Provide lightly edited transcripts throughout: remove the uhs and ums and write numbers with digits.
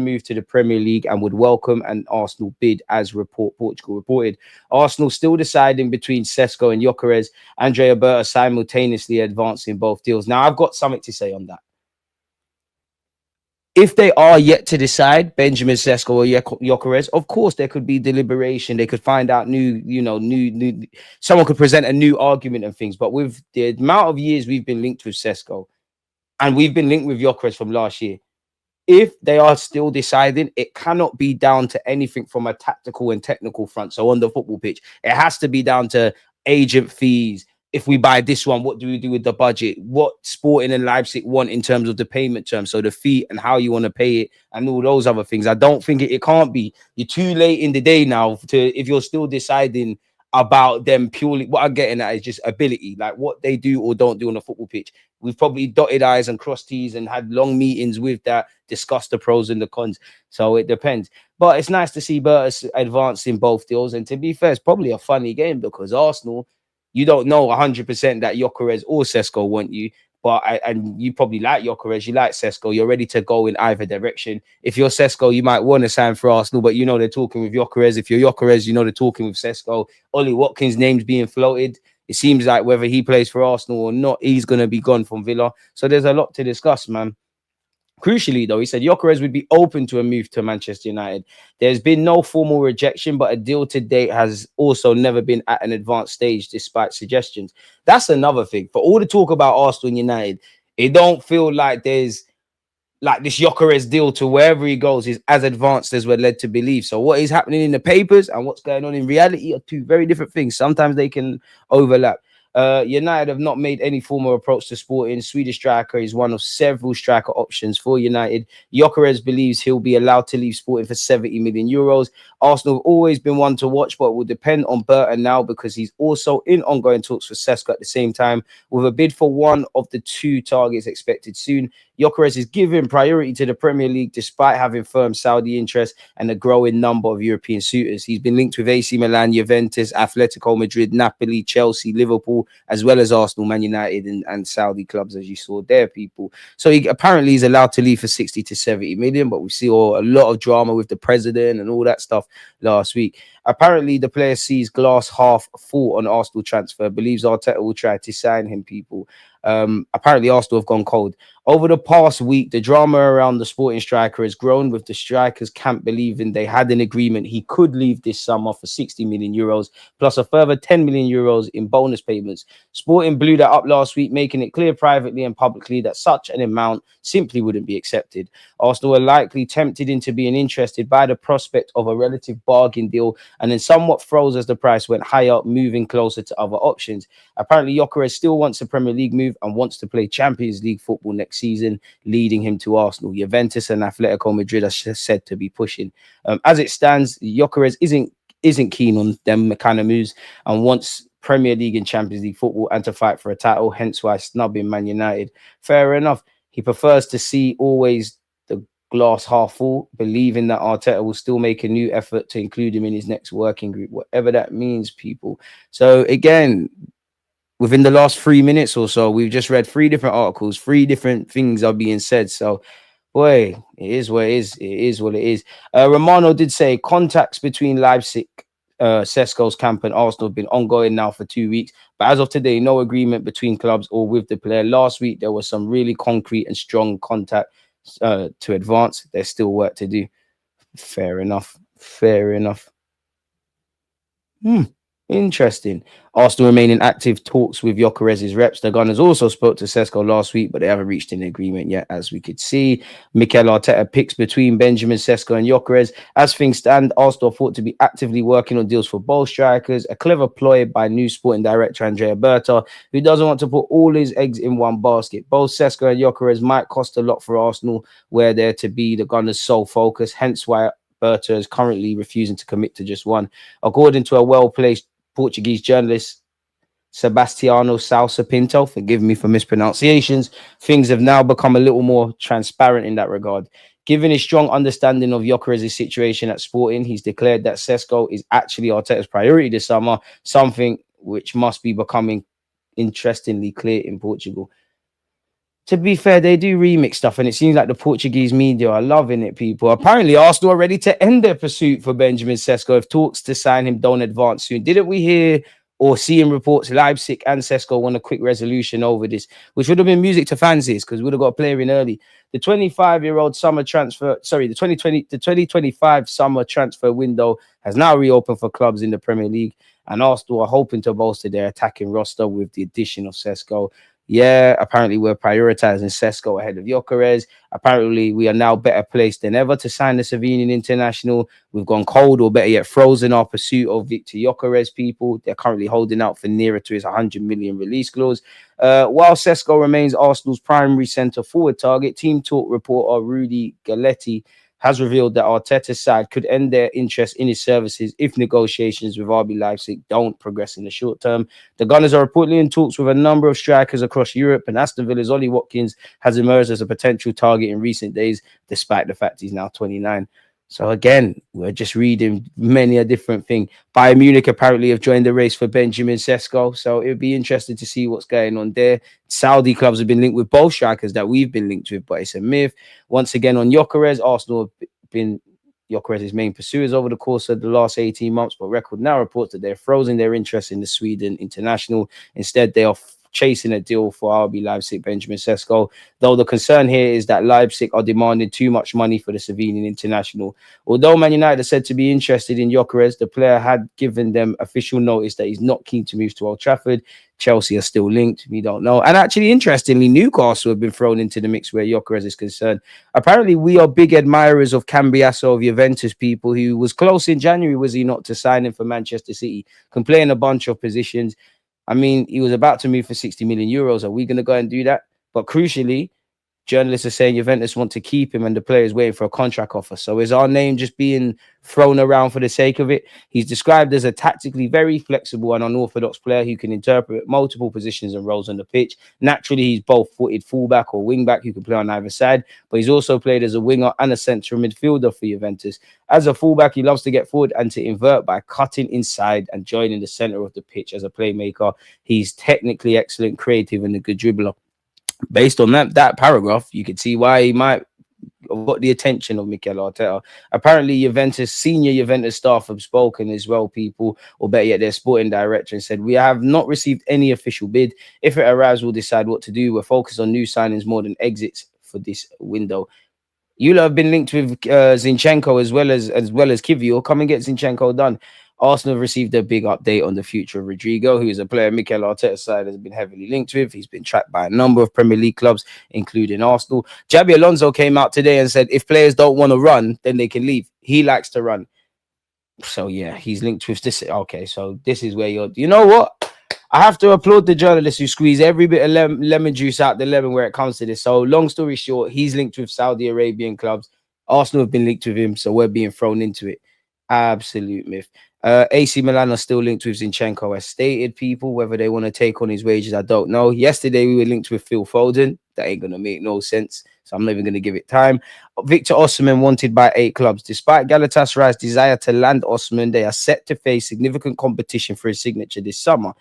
move to the Premier League and would welcome an Arsenal bid, as Portugal reported. Arsenal still deciding between Sesko and Gyokeres. Andrea Berta simultaneously advancing both deals. Now, I've got something to say on that. If they are yet to decide, Benjamin Sesko or Gyokeres, of course there could be deliberation. They could find out new. Someone could present a new argument and things. But with the amount of years we've been linked with Sesko, and we've been linked with Gyokeres from last year, if they are still deciding, it cannot be down to anything from a tactical and technical front. So on the football pitch, it has to be down to agent fees. If we buy this one, what do we do with the budget? What Sporting and Leipzig want in terms of the payment terms? So the fee and how you want to pay it and all those other things. I don't think it can't be. You're too late in the day now if you're still deciding about them purely. What I'm getting at is just ability, like what they do or don't do on the football pitch. We've probably dotted I's and crossed T's and had long meetings with that, discussed the pros and the cons. So it depends. But it's nice to see Bertus advancing both deals. And to be fair, it's probably a funny game because Arsenal, you don't know 100% that Gyokeres or Sesko want you. And you probably like Gyokeres, you like Sesko, you're ready to go in either direction. If you're Sesko, you might want to sign for Arsenal, but you know they're talking with Gyokeres. If you're Gyokeres, you know they're talking with Sesko. Ollie Watkins' name's being floated. It seems like whether he plays for Arsenal or not, he's going to be gone from Villa. So there's a lot to discuss, man. Crucially, though, he said Gyokeres would be open to a move to Manchester United. There's been no formal rejection, but a deal to date has also never been at an advanced stage, despite suggestions. That's another thing. For all the talk about Arsenal and United, it don't feel like there's like this Gyokeres deal to wherever he goes is as advanced as we're led to believe. So what is happening in the papers and what's going on in reality are two very different things. Sometimes they can overlap. United have not made any formal approach to Sporting. Swedish striker is one of several striker options for United. Gyokeres believes he'll be allowed to leave Sporting for 70 million euros. Arsenal have always been one to watch, but it will depend on Berta now because he's also in ongoing talks for Sesko at the same time, with a bid for one of the two targets expected soon. Gyokeres is giving priority to the Premier League despite having firm Saudi interest and a growing number of European suitors. He's been linked with AC Milan, Juventus, Atletico Madrid, Napoli, Chelsea, Liverpool, as well as Arsenal, Man United, and Saudi clubs, as you saw there, people. So he apparently is allowed to leave for 60 to 70 million, but we see a lot of drama with the president and all that stuff last week. Apparently, the player sees glass half full on Arsenal transfer, believes Arteta will try to sign him, people. Apparently, Arsenal have gone cold. Over the past week, the drama around the Sporting striker has grown, with the strikers camp believing they had an agreement he could leave this summer for 60 million euros, plus a further 10 million euros in bonus payments. Sporting blew that up last week, making it clear privately and publicly that such an amount simply wouldn't be accepted. Arsenal are likely tempted into being interested by the prospect of a relative bargain deal, and then somewhat froze as the price went higher, moving closer to other options. Apparently, Gyokeres still wants a Premier League move and wants to play Champions League football next season, leading him to Arsenal. Juventus and Atletico Madrid are said to be pushing. As it stands, Gyokeres isn't keen on them kind of moves and wants Premier League and Champions League football and to fight for a title, hence why snubbing Man United. Fair enough. He prefers to see always the glass half full, believing that Arteta will still make a new effort to include him in his next working group, whatever that means, people. So again, within the last 3 minutes or so, we've just read 3 different articles, 3 different things are being said. So, boy, it is what it is. It is what it is. Romano did say contacts between Leipzig, Sesko's camp and Arsenal have been ongoing now for 2 weeks. But as of today, no agreement between clubs or with the player. Last week, there was some really concrete and strong contact to advance. There's still work to do. Fair enough. Fair enough. Interesting. Arsenal remain in active talks with Gyokeres' reps. The Gunners also spoke to Sesko last week, but they haven't reached an agreement yet, as we could see. Mikel Arteta picks between Benjamin Sesko and Gyokeres. As things stand, Arsenal thought to be actively working on deals for both strikers, a clever ploy by new sporting director Andrea Berta, who doesn't want to put all his eggs in one basket. Both Sesko and Gyokeres might cost a lot for Arsenal, where they're to be the Gunners' sole focus, hence why Berta is currently refusing to commit to just one. According to a well-placed Portuguese journalist Sebastiano Sousa Pinto, forgive me for mispronunciations, things have now become a little more transparent in that regard. Given his strong understanding of Gyokeres' situation at Sporting, he's declared that Sesko is actually Arteta's priority this summer, something which must be becoming interestingly clear in Portugal. To be fair, they do remix stuff, and it seems like the Portuguese media are loving it, people. Apparently, Arsenal are ready to end their pursuit for Benjamin Sesko if talks to sign him don't advance soon. Didn't we hear or see in reports Leipzig and Sesko want a quick resolution over this, which would have been music to fancies because we would have got a player in early. The 25-year-old summer transfer, sorry, the 2025 summer transfer window has now reopened for clubs in the Premier League, and Arsenal are hoping to bolster their attacking roster with the addition of Sesko. Yeah, apparently we're prioritizing Sesko ahead of Gyokeres. Apparently we are now better placed than ever to sign the Slovenian international. We've gone cold, or better yet, frozen our pursuit of Viktor Gyökeres. People, they're currently holding out for nearer to his 100 million release clause. While Sesko remains Arsenal's primary centre forward target, Team Talk reporter Rudy Galetti has revealed that Arteta's side could end their interest in his services if negotiations with RB Leipzig don't progress in the short term. The Gunners are reportedly in talks with a number of strikers across Europe, and Aston Villa's Ollie Watkins has emerged as a potential target in recent days, despite the fact he's now 29. So again, we're just reading many a different thing. Bayern Munich apparently have joined the race for Benjamin Sesko, so it would be interesting to see what's going on there. Saudi clubs have been linked with both strikers that we've been linked with, but it's a myth. Once again, on Gyokeres, Arsenal have been Gyokeres' main pursuers over the course of the last 18 months, but Record now reports that they're frozen their interest in the Sweden international. Instead, they are chasing a deal for RB Leipzig Benjamin Sesko, though the concern here is that Leipzig are demanding too much money for the Slovenian international. Although Man United are said to be interested in Gyokeres, the player had given them official notice that he's not keen to move to Old Trafford. Chelsea are still linked. We don't know. And actually, interestingly, Newcastle have been thrown into the mix where Gyokeres is concerned. Apparently, we are big admirers of Cambiasso of Juventus, people, who was close in January, was he not, to sign him for Manchester City. Can play in a bunch of positions. I mean, he was about to move for 60 million euros. Are we going to go and do that? But crucially, journalists are saying Juventus want to keep him and the player is waiting for a contract offer. So is our name just being thrown around for the sake of it? He's described as a tactically very flexible and unorthodox player who can interpret multiple positions and roles on the pitch. Naturally, he's both-footed fullback or wingback who can play on either side, but he's also played as a winger and a central midfielder for Juventus. As a fullback, he loves to get forward and to invert by cutting inside and joining the center of the pitch as a playmaker. He's technically excellent, creative, and a good dribbler. Based on that paragraph, you could see why he might have got the attention of Mikel Arteta. Apparently, senior Juventus staff have spoken as well, people, or better yet, their sporting director, and said, "We have not received any official bid. If it arrives, we'll decide what to do. We're focused on new signings more than exits for this window." You'll have been linked with Zinchenko as well as Kivio. Come and get Zinchenko done. Arsenal have received a big update on the future of Rodrigo, who is a player Mikel Arteta's side has been heavily linked with. He's been tracked by a number of Premier League clubs, including Arsenal. Xabi Alonso came out today and said if players don't want to run, then they can leave. He likes to run. So, yeah, he's linked with this. Okay, so this is where you're... You know what? I have to applaud the journalists who squeeze every bit of lemon juice out the lemon where it comes to this. So, long story short, he's linked with Saudi Arabian clubs. Arsenal have been linked with him, so we're being thrown into it. Absolute myth. AC Milan are still linked with Zinchenko as stated, people. Whether they want to take on his wages, I don't know. Yesterday, we were linked with Phil Foden. That ain't going to make no sense, so I'm not even going to give it time. Victor Osimhen wanted by 8 clubs. Despite Galatasaray's desire to land Osimhen, they are set to face significant competition for his signature this summer.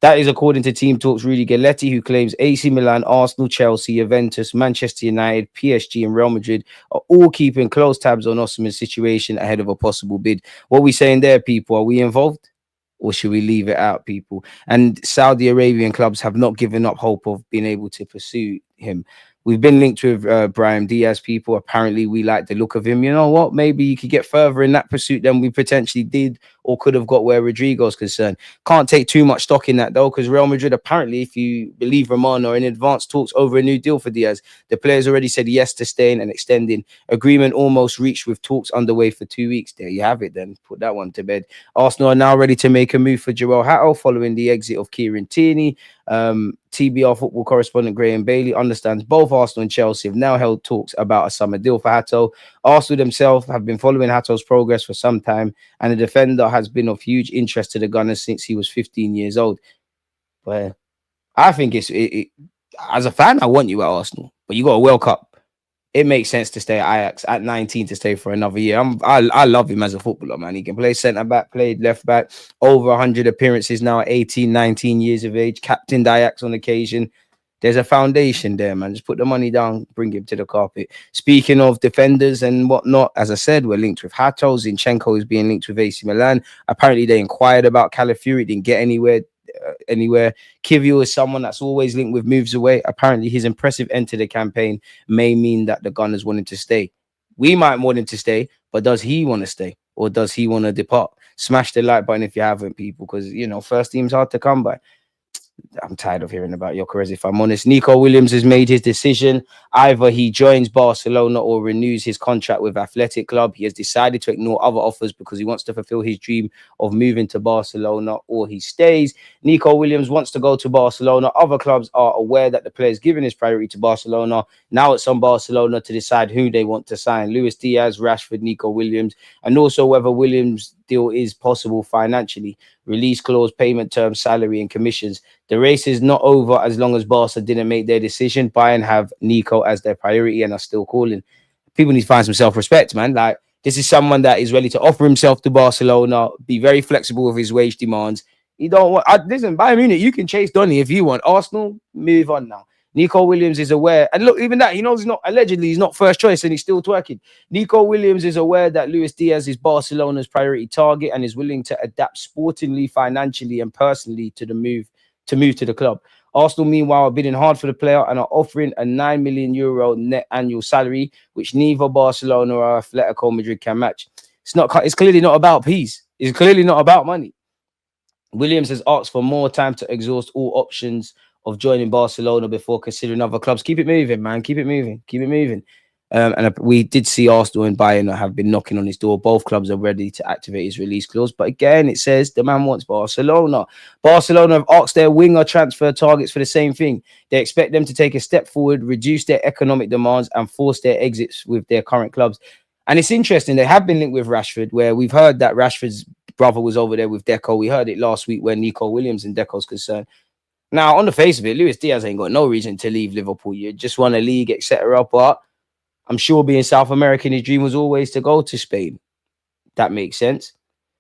That is according to Team Talk's Rudy Galetti, who claims AC Milan, Arsenal, Chelsea, Juventus, Manchester United, PSG, and Real Madrid are all keeping close tabs on Osimhen's situation ahead of a possible bid. What are we saying there, people? Are we involved? Or should we leave it out, people? And Saudi Arabian clubs have not given up hope of being able to pursue him. We've been linked with Brahim Diaz, people. Apparently, we like the look of him. You know what? Maybe you could get further in that pursuit than we potentially did or could have got where Rodrigo's concerned. Can't take too much stock in that, though, because Real Madrid, apparently, if you believe Romano, are in advanced talks over a new deal for Diaz. The players already said yes to staying and extending. Agreement almost reached with talks underway for 2 weeks. There you have it, then. Put that one to bed. Arsenal are now ready to make a move for Joel Hato following the exit of Kieran Tierney. TBR football correspondent Graham Bailey understands both Arsenal and Chelsea have now held talks about a summer deal for Hato. Arsenal themselves have been following Hato's progress for some time, and the defender has been of huge interest to the Gunners since he was 15 years old. But I think as a fan, I want you at Arsenal, but you got a World Cup. It makes sense to stay at Ajax at 19 to stay for another year. I love him as a footballer, man. He can play centre-back, played left-back, over 100 appearances now at 18, 19 years of age, captained Ajax on occasion. There's a foundation there, man. Just put the money down, bring him to the carpet. Speaking of defenders and whatnot, as I said, we're linked with Hato. Zinchenko is being linked with AC Milan. Apparently, they inquired about Calafiori, didn't get anywhere. Kivio is someone that's always linked with moves away. Apparently, his impressive end to the campaign may mean that the Gunners wanted to stay. We might want him to stay, but does he want to stay or does he want to depart? Smash the like button if you haven't, people, because first team's hard to come by. I'm tired of hearing about Gyokeres, if I'm honest. Nico Williams has made his decision. Either he joins Barcelona or renews his contract with Athletic Club. He has decided to ignore other offers because he wants to fulfill his dream of moving to Barcelona, or he stays. Nico Williams wants to go to Barcelona. Other clubs are aware that the player is giving his priority to Barcelona. Now it's on Barcelona to decide who they want to sign. Luis Diaz, Rashford, Nico Williams, and also whether Williams' deal is possible financially. Release clause, payment terms, salary, and commissions. The race is not over as long as Barca didn't make their decision. Bayern have Nico as their priority and are still calling. People need to find some self-respect, man. Like, this is someone that is ready to offer himself to Barcelona, be very flexible with his wage demands. You don't want... listen, Bayern Munich, you can chase Donny if you want. Arsenal, move on now. Nico Williams is aware, and look, even that, he knows he's not first choice and he's still twerking. Nico Williams is aware that Luis Diaz is Barcelona's priority target and is willing to adapt sportingly, financially, and personally to move to the club. Arsenal, meanwhile, are bidding hard for the player and are offering a €9 million net annual salary, which neither Barcelona or Atletico Madrid can match. It's clearly not about peace. It's clearly not about money. Williams has asked for more time to exhaust all options of joining Barcelona before considering other clubs. Keep it moving, man. Keep it moving. And we did see Arsenal and Bayern have been knocking on his door. Both clubs are ready to activate his release clause. But again, it says the man wants Barcelona. Barcelona have asked their winger transfer targets for the same thing. They expect them to take a step forward, reduce their economic demands, and force their exits with their current clubs. And it's interesting. They have been linked with Rashford, where we've heard that Rashford's brother was over there with Deco. We heard it last week when Nico Williams and Deco's concerned. Now, on the face of it, Luis Diaz ain't got no reason to leave Liverpool. You just won a league, etc. But I'm sure being South American, his dream was always to go to Spain. That makes sense.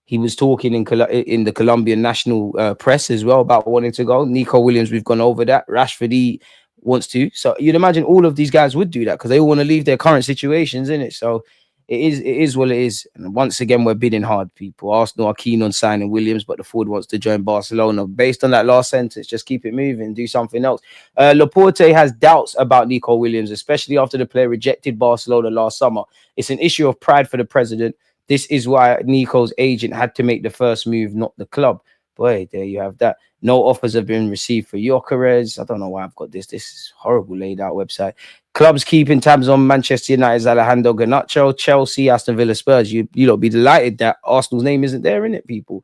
He was talking in the Colombian national press as well about wanting to go. Nico Williams, we've gone over that. Rashford, he wants to. So you'd imagine all of these guys would do that because they all want to leave their current situations, innit? So it is what it is. And once again, we're bidding hard, people. Arsenal are keen on signing Williams, but the forward wants to join Barcelona. Based on that last sentence, just keep it moving, do something else. Laporte has doubts about Nico Williams, especially after the player rejected Barcelona last summer. It's an issue of pride for the president. This is why Nico's agent had to make the first move, not the club. Boy, there you have that. No offers have been received for Gyokeres. I don't know why I've got this. This is horrible laid out website. Clubs keeping tabs on Manchester United's Alejandro Garnacho, Chelsea, Aston Villa, Spurs. You'll be delighted that Arsenal's name isn't there, innit, people?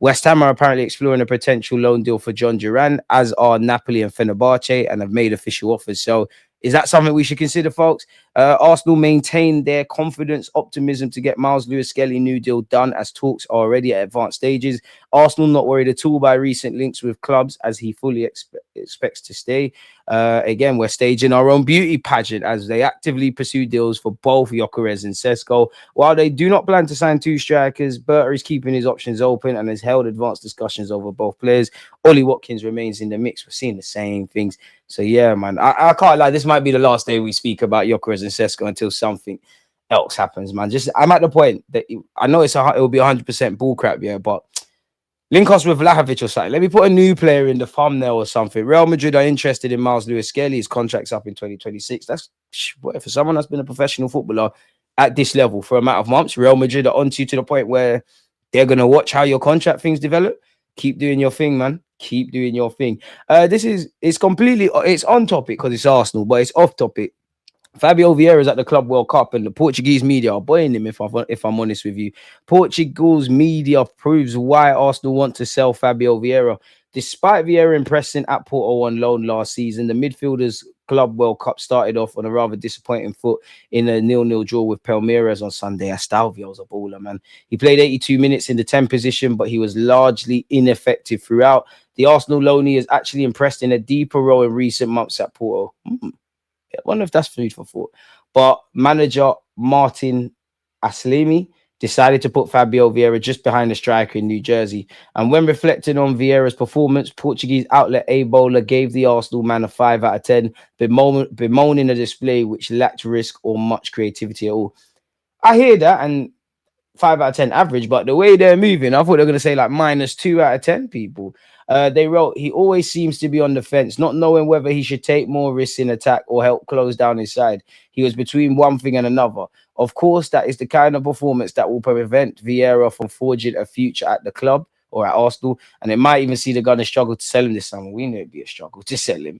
West Ham are apparently exploring a potential loan deal for John Duran, as are Napoli and Fenerbahce, and have made official offers. So is that something we should consider, folks? Arsenal maintain their confidence, optimism to get Miles Lewis-Skelly new deal done, as talks are already at advanced stages. Arsenal not worried at all by recent links with clubs, as he fully expects to stay. Again, we're staging our own beauty pageant as they actively pursue deals for both Gyokeres and Sesko. While they do not plan to sign two strikers, Berta is keeping his options open and has held advanced discussions over both players. Ollie Watkins remains in the mix. We're seeing the same things. So yeah, man, I can't lie. This might be the last day we speak about Gyokeres and Sesko until something else happens, man. I'm at the point that I know it will be 100% bullcrap, yeah, but link us with Vlahovic or something. Let me put a new player in the thumbnail or something. Real Madrid are interested in Miles Lewis-Skelly. His contract's up in 2026. That's for someone that's been a professional footballer at this level for a matter of months. Real Madrid are onto you to the point where they're going to watch how your contract things develop. Keep doing your thing, man. Keep doing your thing. It's on topic because it's Arsenal, but it's off topic. Fabio Vieira is at the Club World Cup, and the Portuguese media are boying him. If I'm honest with you, Portugal's media proves why Arsenal want to sell Fabio Vieira. Despite Vieira impressing at Porto on loan last season, the midfielders Club World Cup started off on a rather disappointing foot in a 0-0 draw with Palmeiras on Sunday. Astalvio's a baller, man. He played 82 minutes in the 10 position, but he was largely ineffective throughout. The Arsenal loanee has actually impressed in a deeper role in recent months at Porto. I wonder if that's food for thought. But manager Martin Aslimi decided to put Fabio Vieira just behind the striker in New Jersey. And when reflecting on Vieira's performance, Portuguese outlet Ebola gave the Arsenal man a 5 out of 10, bemoaning a display which lacked risk or much creativity at all. I hear that, and 5 out of 10 average, but the way they're moving, I thought they were going to say like -2 out of 10 people. They wrote, he always seems to be on the fence, not knowing whether he should take more risks in attack or help close down his side. He was between one thing and another. Of course, that is the kind of performance that will prevent Vieira from forging a future at the club or at Arsenal, and it might even see the Gunners struggle to sell him this summer. We know it'd be a struggle to sell him.